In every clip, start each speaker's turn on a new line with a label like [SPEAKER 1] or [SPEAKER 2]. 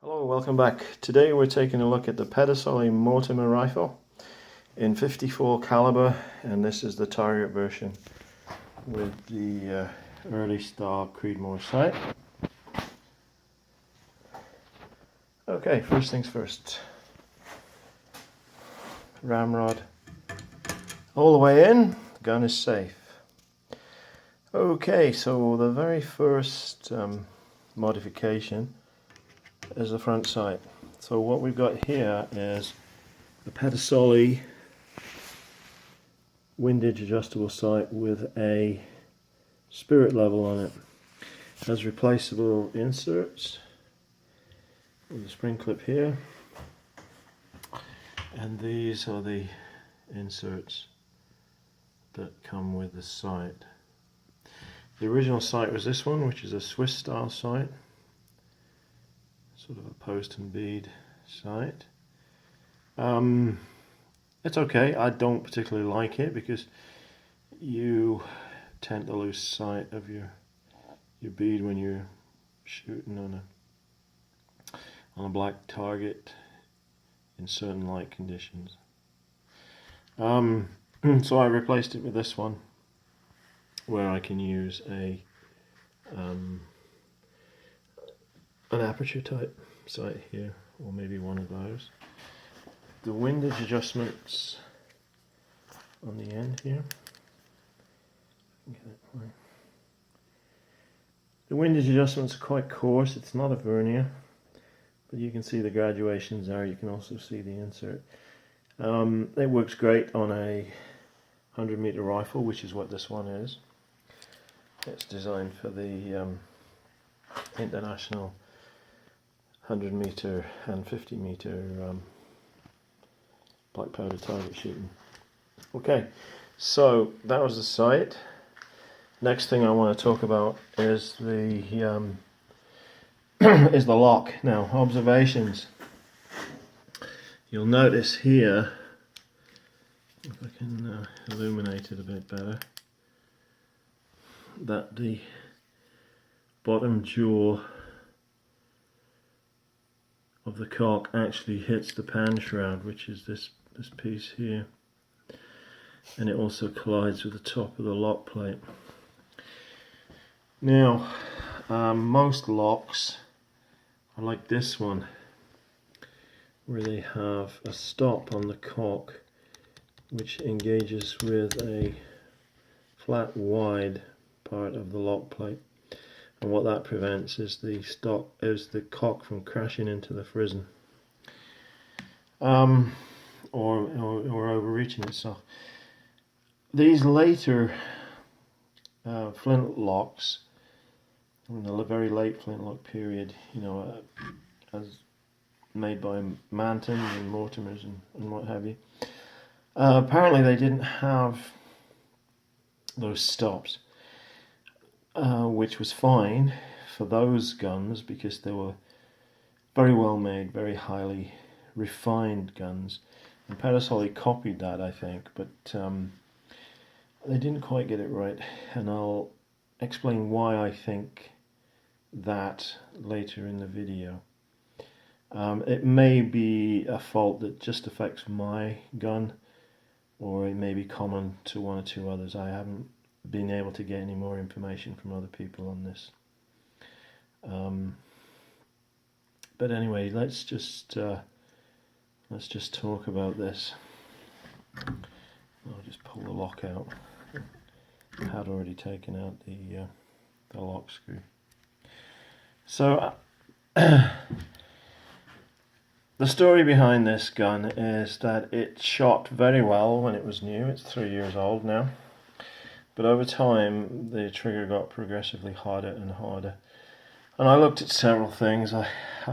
[SPEAKER 1] Hello, welcome back. Today we're taking a look at the Pedersoli Mortimer rifle in 54 caliber, and this is the target version with the early style Creedmoor sight. Okay, first things first. Ramrod all the way in, the gun is safe. Okay, so the very first modification is the front sight. So what we've got here is a Pedersoli windage adjustable sight with a spirit level on it. It has replaceable inserts with a spring clip here, and these are the inserts that come with the sight. The original sight was this one, which is a Swiss style sight, sort of a post and bead sight. It's okay. I don't particularly like it because you tend to lose sight of your bead when you're shooting on a black target in certain light conditions. So I replaced it with this one, where I can use an aperture type sight here, or maybe one of those. The windage adjustments on the end here. The windage adjustments are quite coarse. It's not a vernier, but you can see the graduations there. You can also see the insert. It works great on a 100-meter rifle, which is what this one is. It's designed for the international 100-meter and 50-meter black powder target shooting. Okay, so that was the sight. Next thing I want to talk about is the is the lock. Now, observations. You'll notice here, if I can illuminate it a bit better, that the bottom jaw of the cock actually hits the pan shroud, which is this piece here, and it also collides with the top of the lock plate. Now, most locks are like this one, where they have a stop on the cock which engages with a flat wide part of the lock plate, and what that prevents is the cock from crashing into the frizzen or overreaching itself. These later flint locks, in the very late flintlock period, as made by Mantons and Mortimers and what have you, apparently they didn't have those stops, which was fine for those guns because they were very well made, very highly refined guns, and Pedersoli copied that, I think, but they didn't quite get it right, and I'll explain why I think that later in the video. It may be a fault that just affects my gun, or it may be common to one or two others. I haven't been able to get any more information from other people on this. But anyway, let's just talk about this. I'll just pull the lock out. I had already taken out the lock screw. So the story behind this gun is that it shot very well when it was new. It's 3 years old now. But over time, the trigger got progressively harder and harder. And I looked at several things. I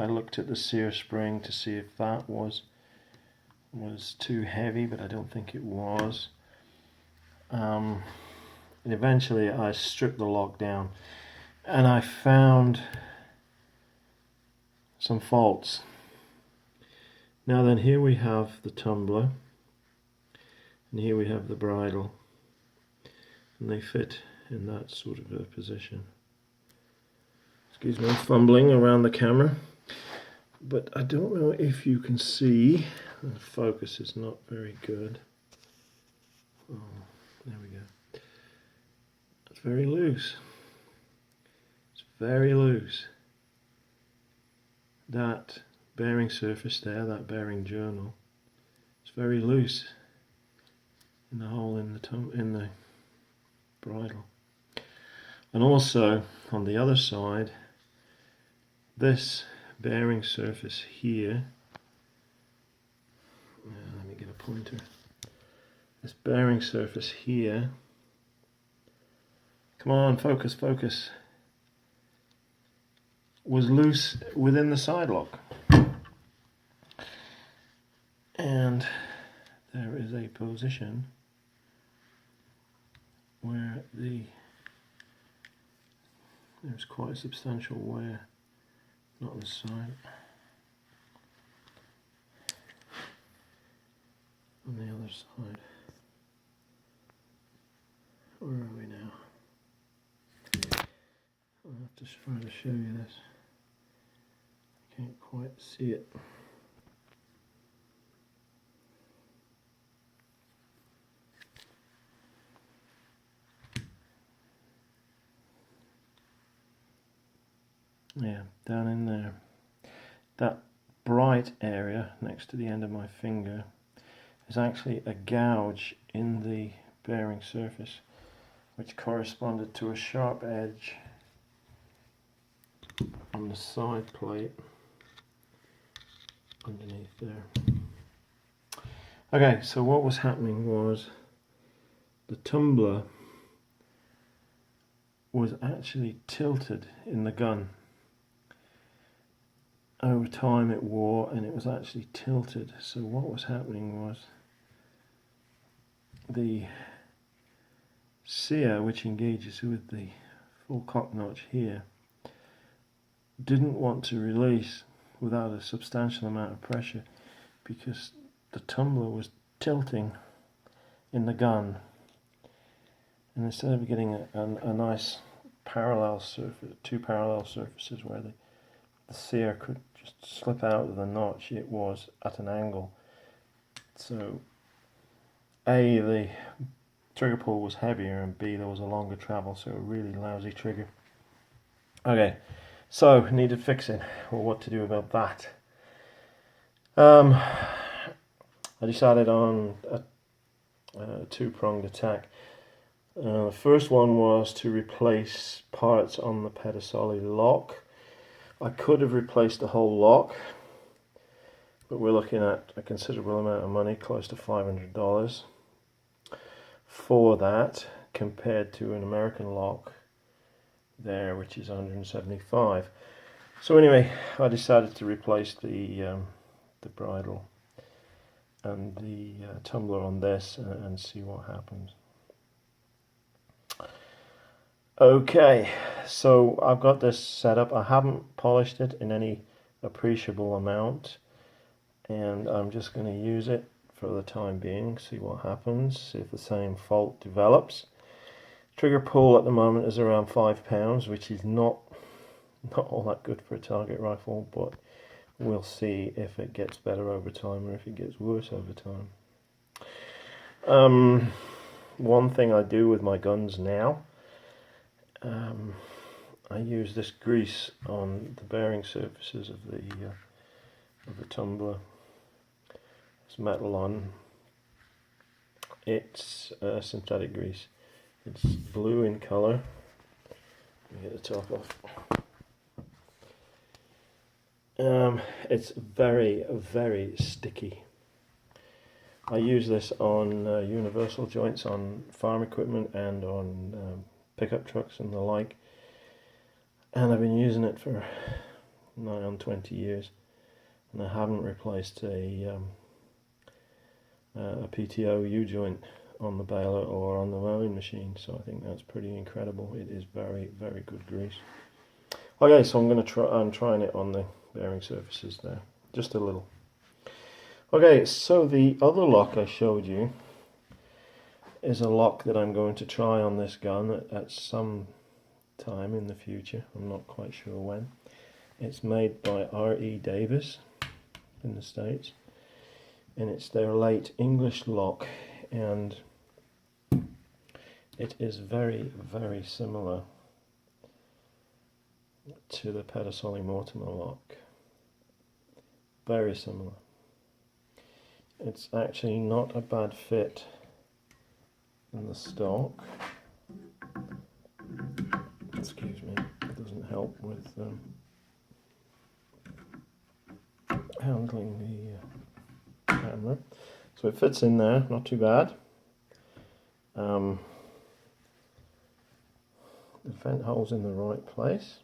[SPEAKER 1] looked at the sear spring to see if that was too heavy, but I don't think it was. And eventually I stripped the lock down, and I found some faults. Now then, here we have the tumbler, and here we have the bridle, and they fit in that sort of a position. Excuse me, fumbling around the camera. but I don't know if you can see. The focus is not very good. Oh, there we go. It's very loose. It's very loose. That bearing surface there, that bearing journal, it's very loose in the hole in the bridle. And also on the other side, this bearing surface here, let me get a pointer. This bearing surface here, come on, focus, focus, was loose within the side lock. And there is a position where there's quite a substantial wear, not on the side, on the other side. Where are we now? I'll have to try to show you this. I can't quite see it. Yeah, down in there. That bright area next to the end of my finger is actually a gouge in the bearing surface, which corresponded to a sharp edge on the side plate underneath there. Okay, so what was happening was the tumbler was actually tilted in the gun. Over time it wore and it was actually tilted. So what was happening was the sear, which engages with the full cock notch here, didn't want to release without a substantial amount of pressure, because the tumbler was tilting in the gun, and instead of getting a nice parallel surface, two parallel surfaces where the sear could just slip out of the notch, it was at an angle. So A, the trigger pull was heavier, and B, there was a longer travel, so a really lousy trigger. Okay, so needed fixing. Well, what to do about that? I decided on a two-pronged attack. The first one was to replace parts on the Pedersoli lock. I could have replaced the whole lock, but we're looking at a considerable amount of money, close to $500 for that, compared to an American lock there, which is $175. So anyway, I decided to replace the bridle and the tumbler on this and see what happens. Okay, so I've got this set up. I haven't polished it in any appreciable amount, and I'm just going to use it for the time being, see what happens, see if the same fault develops. Trigger pull at the moment is around 5 pounds, which is not all that good for a target rifle, but we'll see if it gets better over time or if it gets worse over time. One thing I do with my guns now, I use this grease on the bearing surfaces of the tumbler. It's metal on. It's synthetic grease. It's blue in colour. Let me get the top off. It's very, very sticky. I use this on universal joints on farm equipment and on pickup trucks and the like, and I've been using it for nigh on 20 years, and I haven't replaced a PTO U-joint on the baler or on the mowing machine, so I think that's pretty incredible. It is very, very good grease. Okay, so I'm trying it on the bearing surfaces there, just a little. Okay, so the other lock I showed you is a lock that I'm going to try on this gun at some time in the future. I'm not quite sure when. It's made by R.E. Davis in the States, and it's their late English lock, and it is very, very similar to the Pedersoli Mortimer lock. Very similar. It's actually not a bad fit in the stock. Excuse me, it doesn't help with handling the camera. So it fits in there, not too bad. The vent hole's in the right place.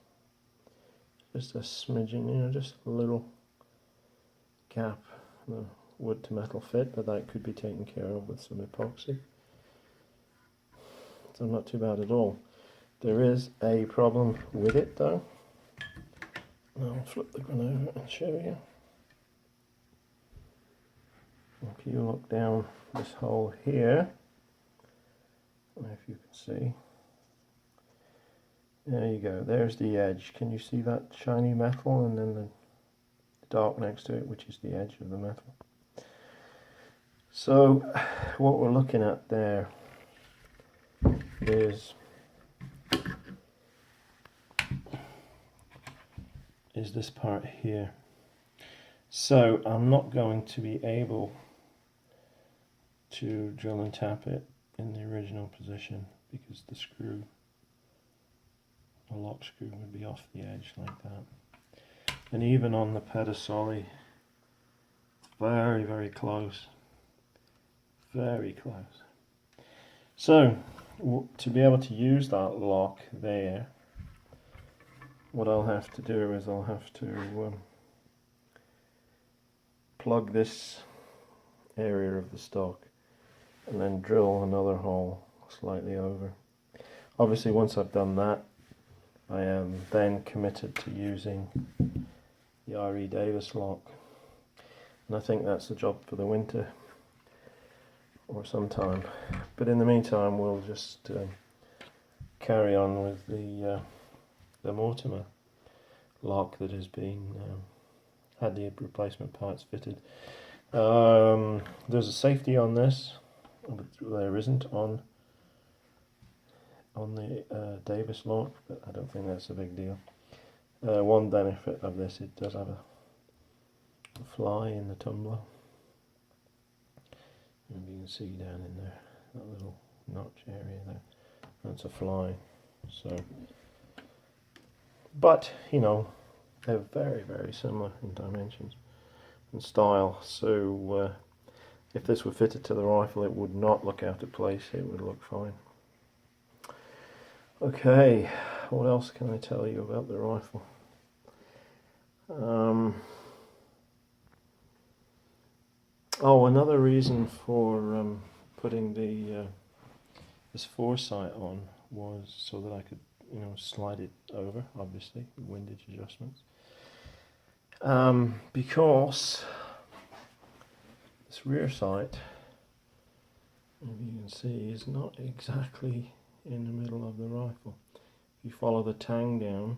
[SPEAKER 1] Just a smidgen, just a little gap, the wood to metal fit, but that could be taken care of with some epoxy. So not too bad at all. There is a problem with it though. I'll flip the gun over and show you. If you look down this hole here, I don't know if you can see. There you go, there's the edge. Can you see that shiny metal and then the dark next to it, which is the edge of the metal? So what we're looking at there is this part here. So I'm not going to be able to drill and tap it in the original position because the screw, the lock screw, would be off the edge like that. And even on the Pedersoli, very, very close. Very close. So to be able to use that lock there, what I'll have to do is I'll have to plug this area of the stock and then drill another hole slightly over. Obviously once I've done that, I am then committed to using the R.E. Davis lock, and I think that's the job for the winter or sometime. But in the meantime we'll just carry on with the Mortimer lock that has been had the replacement parts fitted. There's a safety on this, but there isn't on the Davis lock, but I don't think that's a big deal. One benefit of this, it does have a fly in the tumbler. And you can see down in there, that little notch area there, that's a fly. So, but they're very, very similar in dimensions and style. So if this were fitted to the rifle, it would not look out of place, it would look fine. Okay, what else can I tell you about the rifle? Oh, another reason for putting this foresight on was so that I could slide it over, obviously, windage adjustments. Because this rear sight, as you can see, is not exactly in the middle of the rifle. If you follow the tang down,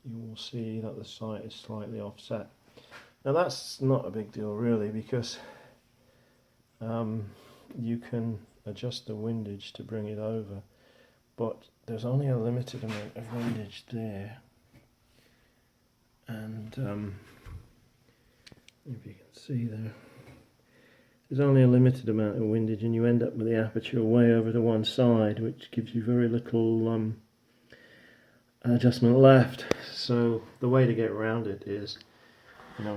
[SPEAKER 1] you will see that the sight is slightly offset. Now that's not a big deal really, because you can adjust the windage to bring it over, but there's only a limited amount of windage there, and if you can see there's only a limited amount of windage, and you end up with the aperture way over to one side, which gives you very little adjustment left. So the way to get around it is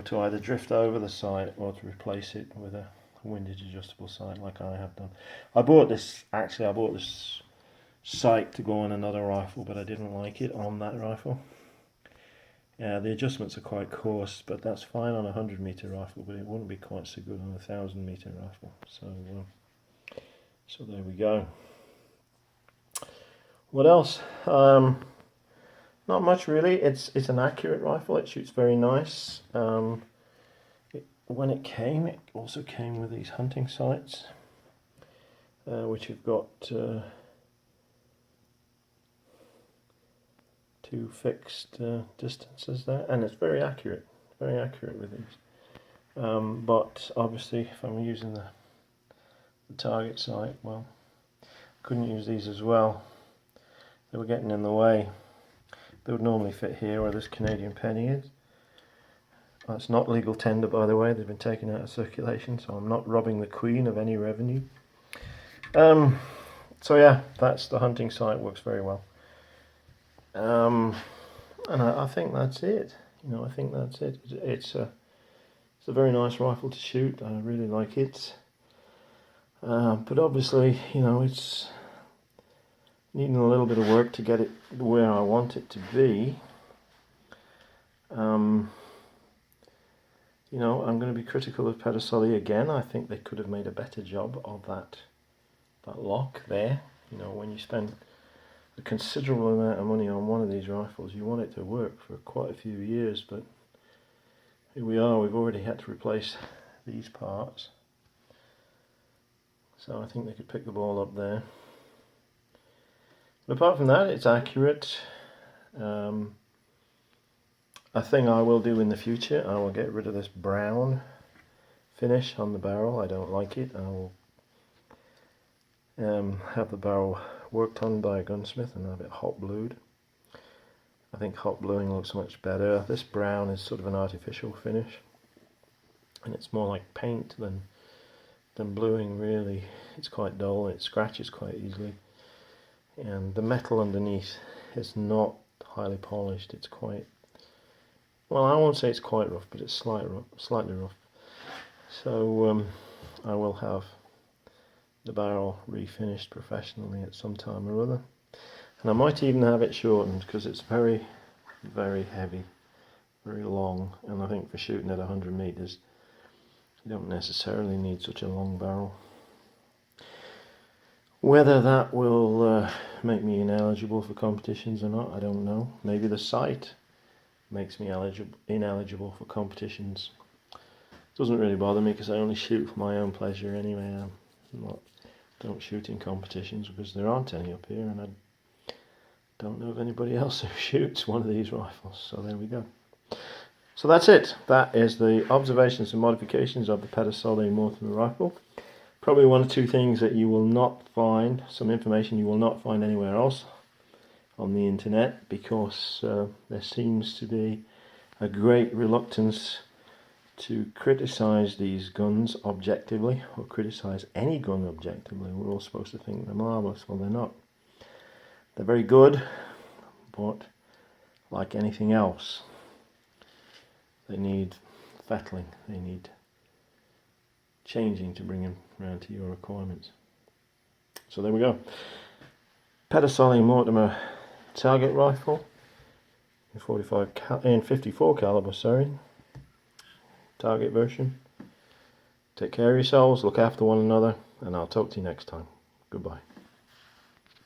[SPEAKER 1] to either drift over the sight or to replace it with a windage adjustable sight like I have done. I bought this sight to go on another rifle, but I didn't like it on that rifle. The adjustments are quite coarse, but that's fine on a 100-meter rifle, but it wouldn't be quite so good on a 1,000-meter rifle. So there we go. What else? Not much really. It's an accurate rifle. It shoots very nice. When it also came with these hunting sights, which have got two fixed distances there, and it's very accurate with these. But obviously, if I'm using the target sight, well, couldn't use these as well. They were getting in the way. They would normally fit here where this Canadian penny is. That's not legal tender, by the way. They've been taken out of circulation, so I'm not robbing the Queen of any revenue. So yeah, that's the hunting sight. Works very well. And I think that's it. I think that's it. It's a very nice rifle to shoot. I really like it. But obviously, it's needing a little bit of work to get it where I want it to be. I'm going to be critical of Pedersoli again. I think they could have made a better job of that lock there. When you spend a considerable amount of money on one of these rifles, you want it to work for quite a few years, but here we are, we've already had to replace these parts. So I think they could pick the ball up there. But apart from that, it's accurate. A thing I will do in the future, I will get rid of this brown finish on the barrel. I don't like it. I will have the barrel worked on by a gunsmith and have it hot blued. I think hot bluing looks much better. This brown is sort of an artificial finish, and it's more like paint than bluing really. It's quite dull, it scratches quite easily, and the metal underneath is not highly polished. It's quite, well, I won't say it's quite rough, but it's slightly rough. So I will have the barrel refinished professionally at some time or other, and I might even have it shortened because it's very, very heavy, very long, and I think for shooting at 100 meters you don't necessarily need such a long barrel. Whether that will make me ineligible for competitions or not, I don't know. Maybe the sight makes me ineligible for competitions. Doesn't really bother me because I only shoot for my own pleasure anyway. Don't shoot in competitions because there aren't any up here, and I don't know of anybody else who shoots one of these rifles. So there we go. So that's it. That is the observations and modifications of the Pedersoli Mortimer rifle. Probably one or two things that you will not find, some information you will not find anywhere else on the internet, because there seems to be a great reluctance to criticize these guns objectively, or criticize any gun objectively. We're all supposed to think they're marvellous. Well, they're not. They're very good, but like anything else, they need fettling, they need changing to bring them around to your requirements. So there we go. Pedersoli Mortimer target rifle in 54 caliber, sorry. Target version. Take care of yourselves, look after one another, and I'll talk to you next time. Goodbye.